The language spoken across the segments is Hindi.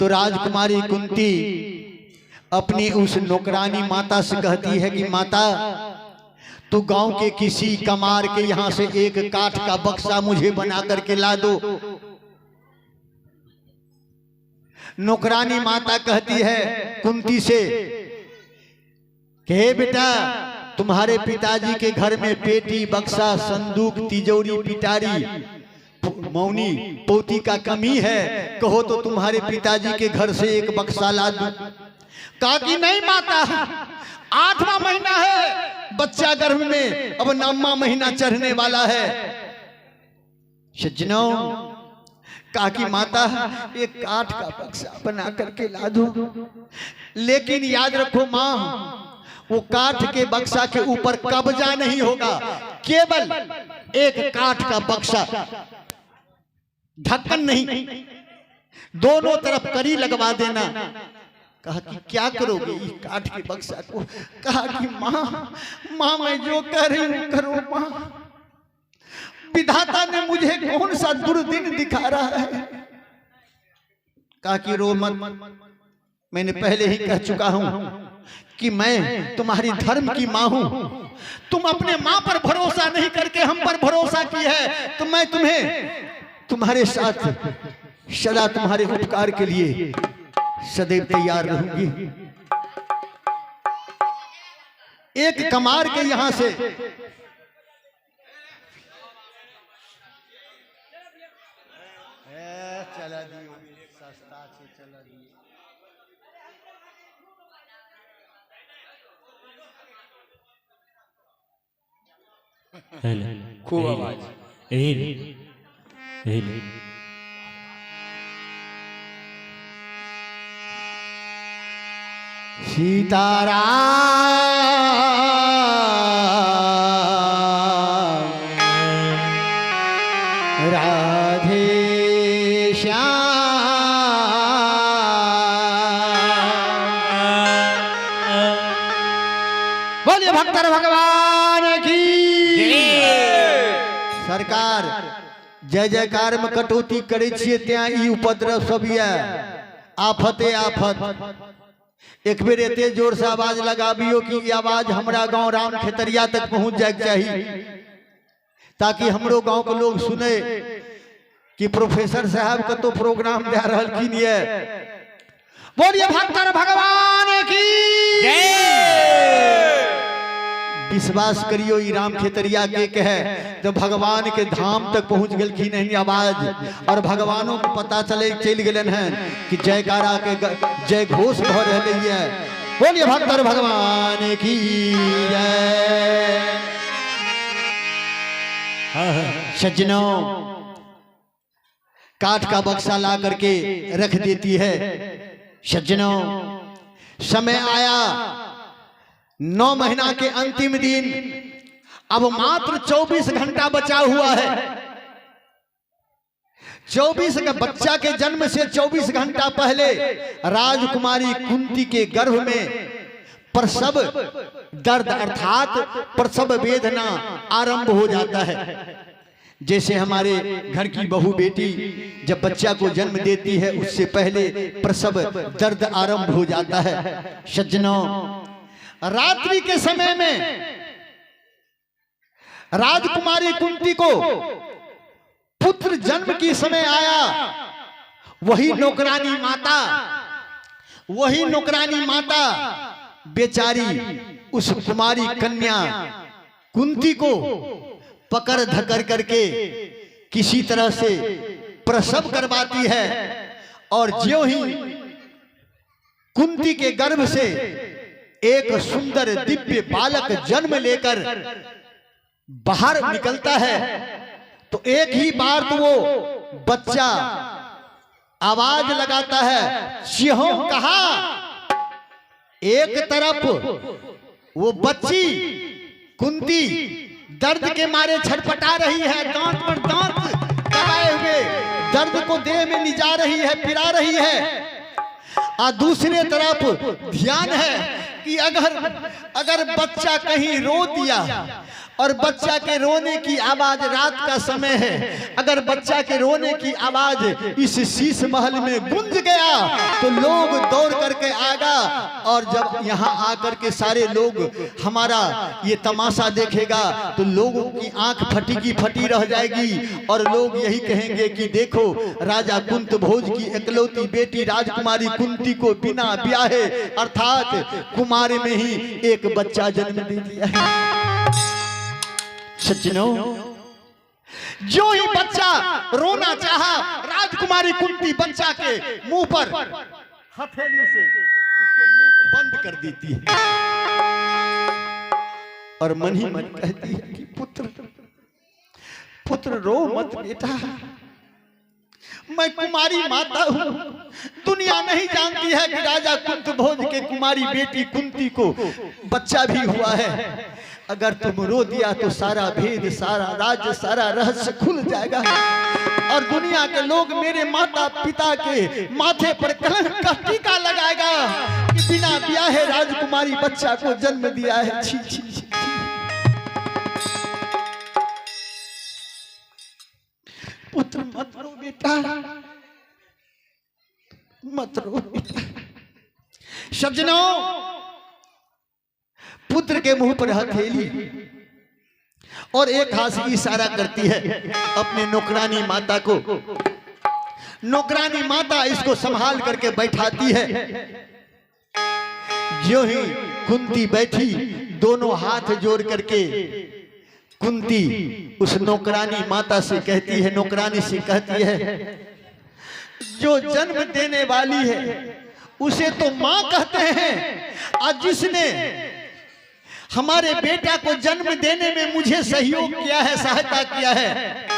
तो राजकुमारी कुंती अपनी उस नौकरानी माता से कहती है कि माता, तो गांव के किसी कमार के यहां से एक काठ का बक्सा मुझे बना करके ला दो। नौकरानी माता कहती है कुंती से कि हे बेटा, तुम्हारे पिताजी के घर में पेटी, बक्सा, संदूक, तिजोरी, पिटारी, मौनी, पोती का कमी है, कहो तो तुम्हारे पिताजी के घर से एक बक्सा ला दूं। कहा कि नहीं माता, 8वां महीना है, बच्चा गर्भ में, अब 9वां महीना चढ़ने वाला है। सज्जनों, कहा कि माता एक काठ का बक्सा बना करके ला दो, लेकिन याद रखो मां, वो काठ के बक्सा के ऊपर कब्जा नहीं होगा, केवल एक काठ का बक्सा, ढक्कन नहीं, दोनों तरफ कड़ी लगवा देना। कहा कि क्या करोगे इस काठ के बक्सा को? कहा कि मां मैं जो कह रही हूं करो मां, विधाता ने मुझे कौन सा दुर्दिन दिखा रहा है। कहा कि रो मत, मैंने पहले ही कह चुका हूं कि मैं तुम्हारी धर्म की मां हूं। तुम अपने मां पर भरोसा नहीं करके हम पर भरोसा की है, तो मैं तुम्हारे साथ सदा तुम्हारे उपकार के लिए सदैव तैयार रहूंगी। एक कमार के यहां से चला दियो, सस्ता से चला दियो। खूब आवाज। सीताराम राधे श्याम। बोलिए भक्तर भगवान की सरकार। जय जयकार में कटौती करे छिए त्या ई उपद्रव सब ये आफते आफत। एक बेर एते जोर से आवाज लगाबियो कि आवाज हमरा गांव राम खेतरिया तक पहुंच जाए चाहिए, ताकि हमरो गांव के लोग सुने कि प्रोफेसर साहब का तो प्रोग्राम दे रहलखिन ये। बोलिए भक्तर भगवान की विश्वास करियो ई राम खेतरिया के कहे तो भगवान के धाम तक पहुंच गलखिन है आवाज, और भगवानों को पता चल गलन है कि जयकारा के जय घोष भ रही है। बोलिए भक्तर भगवान की जय। सज्जनों, काठ का बक्सा ला करके रख देती है। सज्जनों, समय आया 9 महीना के अंतिम दिन, अब मात्र 24 घंटा बचा हुआ है। 24 का बच्चा के जन्म से 24 घंटा पहले राजकुमारी कुंती के गर्भ में प्रसव दर्द अर्थात प्रसव वेदना आरंभ हो जाता है। जैसे हमारे घर की बहू बेटी जब बच्चा को जन्म देती है, उससे पहले प्रसव दर्द आरंभ हो जाता है। सज्जनों, रात्रि के समय में राजकुमारी कुंती को पुत्र जन्म की समय आया। वही नौकरानी माता बेचारी उस कुमारी कन्या कुंती को पकड़ धकर करके किसी तरह से प्रसव करवाती है, और ज्यों ही कुंती के गर्भ से एक सुंदर दिव्य बालक जन्म लेकर बाहर निकलता है, तो एक ही बार तो वो बच्चा आवाज लगाता है, चिहों कहा। एक तरफ वो बच्ची कुंती दर्द के मारे छटपटा रही है, दांत पर दांत दबाए हुए दर्द को देह में निजा रही है, पिरा रही है, और दूसरे तरफ ध्यान है कि अगर बच्चा कहीं रो दिया और बच्चा के रोने की आवाज रात का समय है, अगर बच्चा के रोने की आवाज इस शीश महल में गूंज गया तो लोग दौड़ करके आएगा, और जब यहाँ आकर के सारे लोग हमारा ये तमाशा देखेगा तो लोगों की आंख फटी की फटी रह जाएगी, और लोग यही कहेंगे कि देखो राजा कुंत भोज की इकलौती बेटी राजकुमारी कुंती को बिना ब्याहे अर्थात कुमार में ही एक बच्चा जन्म दे दिया है। सज्जनों, जो ही बच्चा रोना चाहा, राजकुमारी कुंती बच्चा के मुंह पर हथेली से उसके मुंह को बंद कर देती है और मन ही मन कहती है कि पुत्र रो मत बेटा, मैं कुमारी माता हूं। दुनिया नहीं जानती है कि राजा कुंत भोज के कुमारी बेटी कुंती को बच्चा भी हुआ है। अगर तुम रो दिया तो सारा भेद, सारा राज्य, सारा रहस्य खुल जाएगा, और दुनिया के लोग मेरे माता पिता के माथे पर कलंक का टीका लगाएगा कि बिना ब्याहे राजकुमारी बच्चा को जन्म दिया है। छी छी छी। पुत्र मत रो बेटा, मत रो बेटा। सज्जनों, पुत्र के मुंह पर हथेली और एक हाथ से इशारा करती है अपने नौकरानी माता को। नौकरानी माता इसको संभाल करके बैठाती है। जो ही कुंती बैठी, दोनों हाथ जोड़ करके कुंती उस नौकरानी माता से कहती है, नौकरानी से कहती है, जो जन्म देने वाली है उसे तो मां कहते हैं, और जिसने हमारे बेटा को जन्म देने में मुझे सहयोग किया है, सहायता किया है,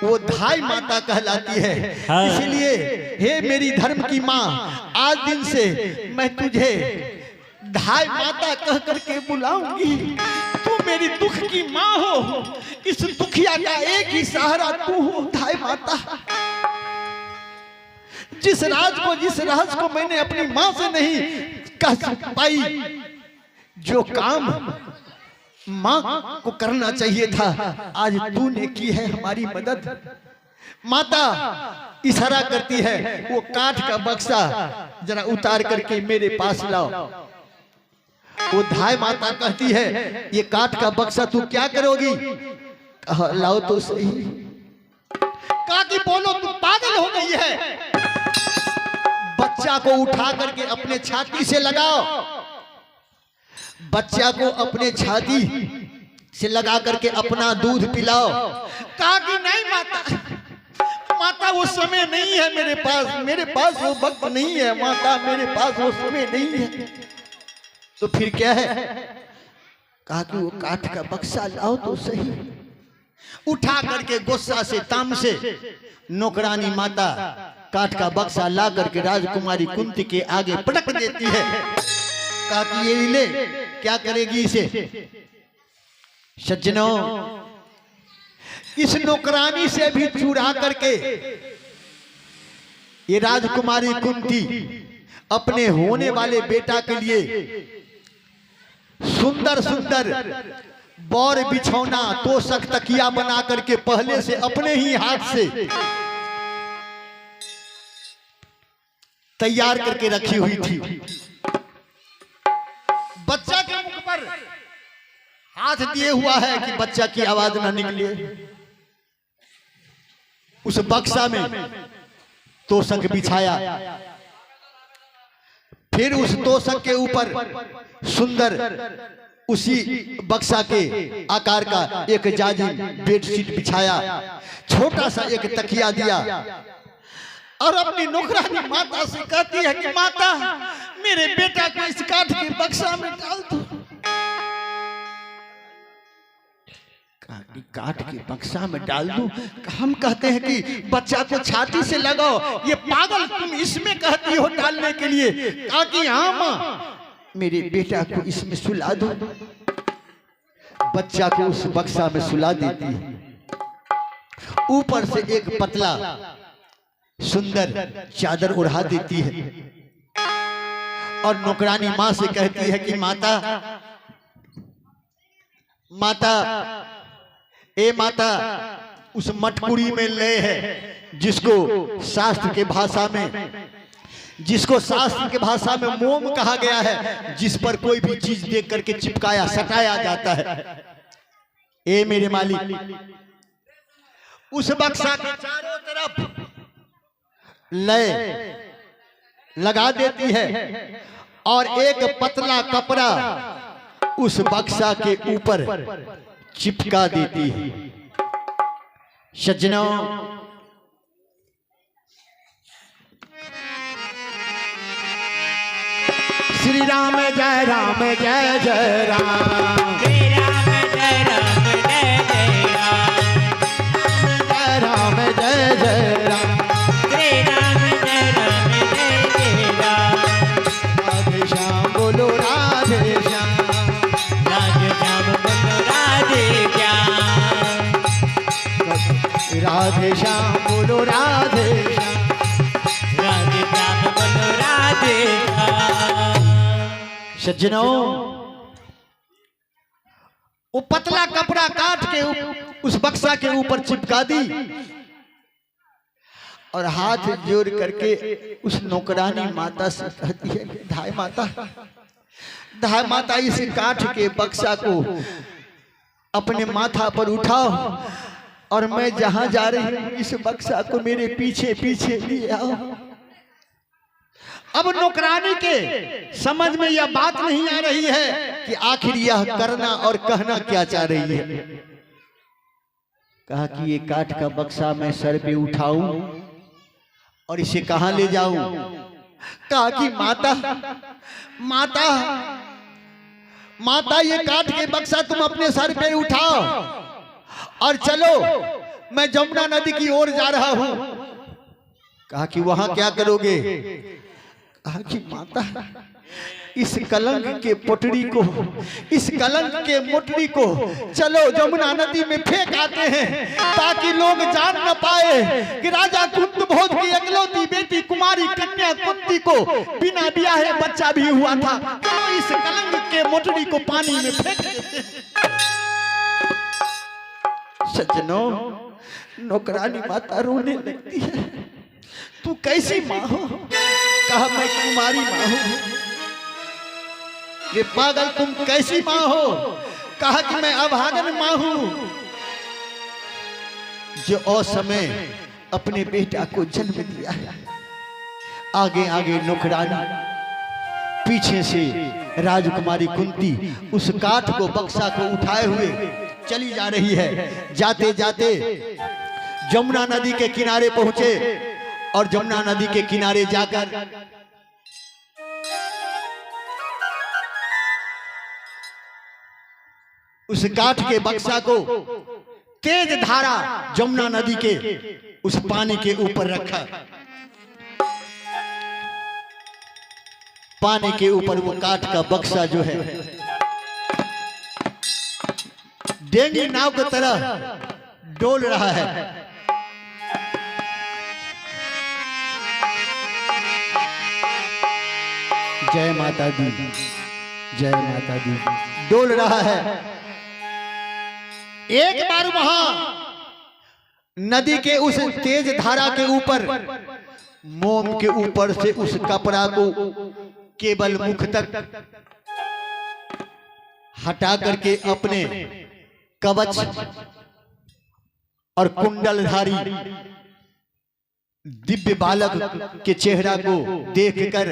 वो धाई माता कहलाती है। इसलिए हे मेरी धर्म की माँ, आज दिन से मैं तुझे धाई माता कह करके बुलाऊंगी। तू मेरी दुख की माँ हो, इस दुखिया का एक ही सहारा तू हो धाई माता। जिस राज को, जिस रहस्य को मैंने अपनी माँ से नहीं कह पाई, जो काम माँ को करना चाहिए था, आज तूने की है हमारी मदद। माता इशारा करती है, वो काठ का बक्सा जरा उतार करके मेरे पास लाओ। वो धाय माता कहती है, ये काठ का बक्सा तू क्या करोगी? कहा लाओ तो सही। कहा कि बोलो, तू पागल हो गई है? बच्चा को उठा करके अपने छाती से लगाओ, बच्चा को अपने छाती से लगा करके अपना दूध पिलाओ। कहा कि नहीं माता, वो समय नहीं है मेरे पास वो वक्त नहीं है माता, मेरे पास वो समय नहीं है। तो फिर क्या है? कहा कि वो काठ का बक्सा लाओ तो सही। उठा करके गुस्सा से, ताम से नौकरानी माता काठ का बक्सा ला करके राजकुमारी कुंती के आगे पटक देती है। कहा कि ये ले, क्या करेगी इसे? सज्जनों, इस नौकरानी से भी चुरा करके ये राजकुमारी कुंती अपने होने वाले बेटा के लिए सुंदर सुंदर बौर बिछौना, तोशक, तकिया बना करके पहले से अपने ही हाथ से तैयार करके रखी हुई थी। बच्चा के मुख पर हाथ दिए हुआ है कि बच्चा की आवाज ना निकले। उस बक्सा में तोशक बिछाया, फिर उस तोशक के ऊपर सुंदर उसी बक्सा के आकार का एक जाजिम बेडशीट बिछाया, छोटा सा एक तकिया दिया, और अपनी नौकरानी माता से कहती है कि माता, मेरे बेटा को इस काठ के बक्सा में डाल दो। काठ के बक्सा में डाल दूं? हम कहते हैं कि बच्चा को छाती से लगाओ। ये पागल तुम इसमें कहती हो डालने के लिए? कहा कि हाँ माँ, मेरे बेटा को इसमें सुला दो। बच्चा को उस बक्सा में सुला देती है, ऊपर से एक पतला सुंदर चादर उड़ा देती है। और नौकरानी माँ से कहती है कि माता माता ए माता, उस मटकुड़ी में लय है जिसको शास्त्र के भाषा में मोम कहा गया है, जिस पर कोई भी चीज देख करके चिपकाया सटाया जाता है। ए मेरे मालिक, उस बक्सा के चारों तरफ लय लगा देती है और एक पतला कपड़ा उस बक्सा के ऊपर चिपका देती है। सज्जनों, श्री राम जय राम जय जय राम, श्री राम जय राम जय जय राम, जय राम जय जय राम, श्री राम जय राम जय जय राम। राधे श्याम बोलो राधे श्याम, राधे श्याम बोलो राधे श्याम, राधे श्याम बोलो राधे श्याम। राधे श्याम बोलो राधे श्याम। सज्जनों, वो पतला कपड़ा काट के उस बक्सा के ऊपर चिपका दी और हाथ जोड़ करके उस नौकरानी माता से कहती है, धाय माता इस काठ के बक्सा को अपने माथा पर उठाओ और मैं जहां जा रही हूं इस बक्सा को मेरे पीछे पीछे लिए आओ। अब नौकरानी के समझ में यह बात नहीं आ रही है कि आखिर यह करना और कहना क्या चाह रही है। कहा कि ये काठ का बक्सा मैं सर पे उठाऊं और इसे कहां ले जाऊं। कहा कि माता ये काठ के बक्सा तुम अपने सर पे उठाओ और चलो, मैं जमुना नदी की ओर जा रहा हूं। कहा कि वहां क्या करोगे। कहा कि माता, इस कलंक के पोटड़ी को, इस कलंक के मोटड़ी को चलो जमुना नदी में फेंक आते हैं ताकि लोग जान न पाए कि राजा कुंतभोज की इकलौती बेटी कुमारी कन्या कुंती को बिना ब्याहे बच्चा भी हुआ था। तो इस कलंक के मोटड़ी को पानी में फेंक देते हैं। सज्जनों, नौकरानी माता रोने लगती है। तू कैसी माँ हो। कहा मैं कुमारी माँ हूं। ये पागल तुम कैसी माँ हो। कहा कि मैं अभागन माँ हूं जो असमय अपने बेटा को जन्म दिया है। आगे आगे नौकरानी, पीछे से राजकुमारी कुंती उस काठ को बक्सा को उठाए हुए चली जा रही है। जाते जाते जमुना नदी के किनारे पहुंचे और जमुना नदी के किनारे जाकर उस काठ के बक्सा को तेज धारा जमुना नदी के उस पानी के ऊपर रखा। पानी के ऊपर वो काठ का बक्सा जो है डेंगी नाव की तरह डोल रहा है। जय माता दी, जय माता दी। डोल रहा है। एक बार वहां नदी के उस तेज धारा के ऊपर मोम के ऊपर से उस कपड़ा को केवल मुख तक हटा करके अपने कवच और कुंडलधारी दिव्य बालक के चेहरा को देखकर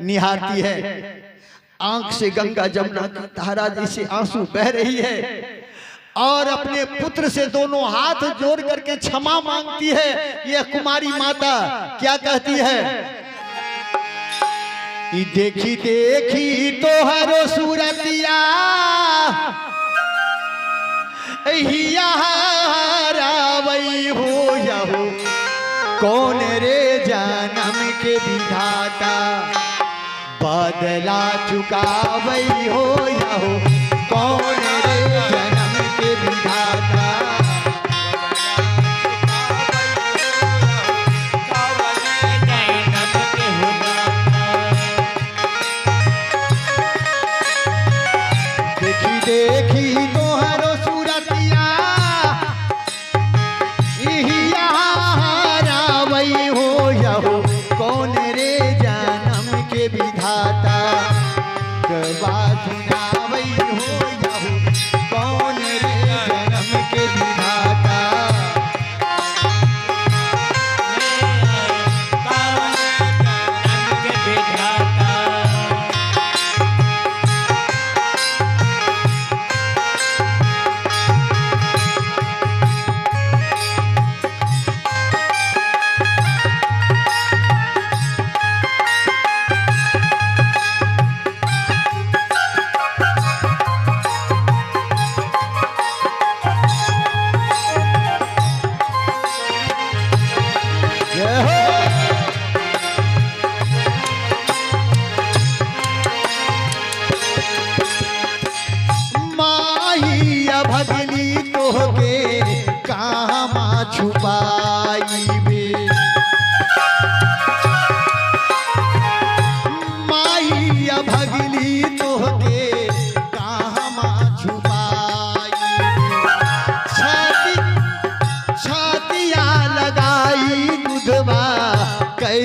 निहारती है। आंख से गंगा जमुना की धारा जैसे आंसू बह रही है और अपने पुत्र से दोनों हाथ जोड़ करके क्षमा मांगती है। यह कुमारी माता क्या कहती है। देखी देखी तो हरो सूरतिया रावई हो यहो, कौन रे जन्म के विधाता, बदला चुकावई हो यहो, कौन रे जन्म के विधाता।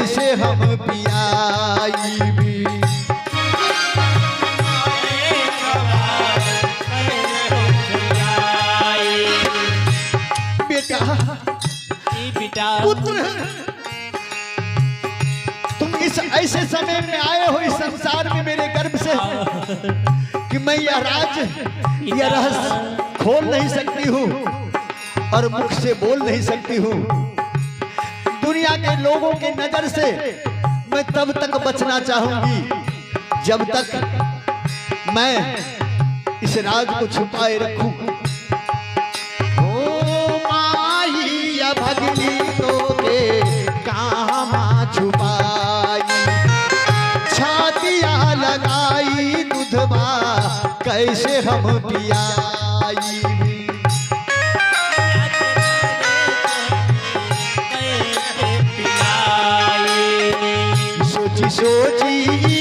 कैसे हम पियाई भी। बेटा पुत्र, तुम इस ऐसे समय में आए हो इस संसार में मेरे गर्भ से कि मैं यह रहस्य खोल नहीं सकती हूँ और मुख से बोल नहीं सकती हूँ। दुनिया के लोगों के नजर से मैं तब तक बचना चाहूंगी जब तक मैं इस राज को छुपाए रखूं। भगनी तो के कहाँ छुपाई, छातियाँ लगाई दूधवा कैसे हम पियाई। सोची सोची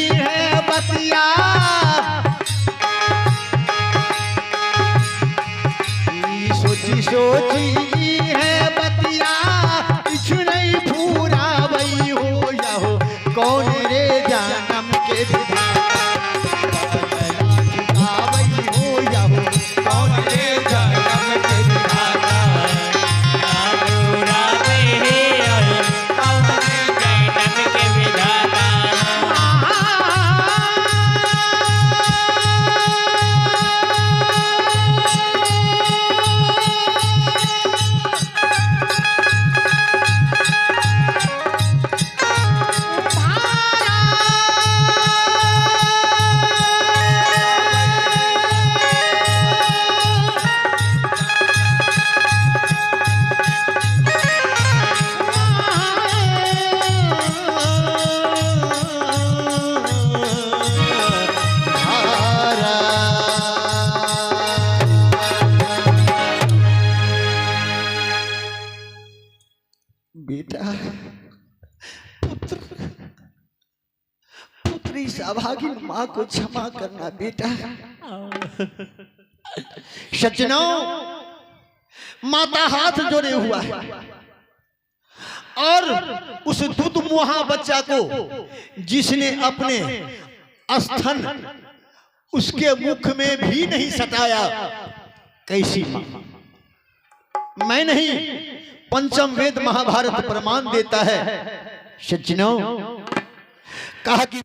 है बतिया, सोची सोची कौन रे जन्म के विधाता हो या हो, कौन रे जन्म के विधाता। बेटा, पुत्र, पुत्री सौभागिन माँ को क्षमा करना बेटा। सज्जनों, माता हाथ जोड़े हुआ है और उस दूध मुहा बच्चा को जिसने अपने स्तन उसके मुख में भी नहीं सटाया, कैसी माँ? मैं नहीं, पंचम वेद महाभारत प्रमाण देता है। सज्जनों, कहा कि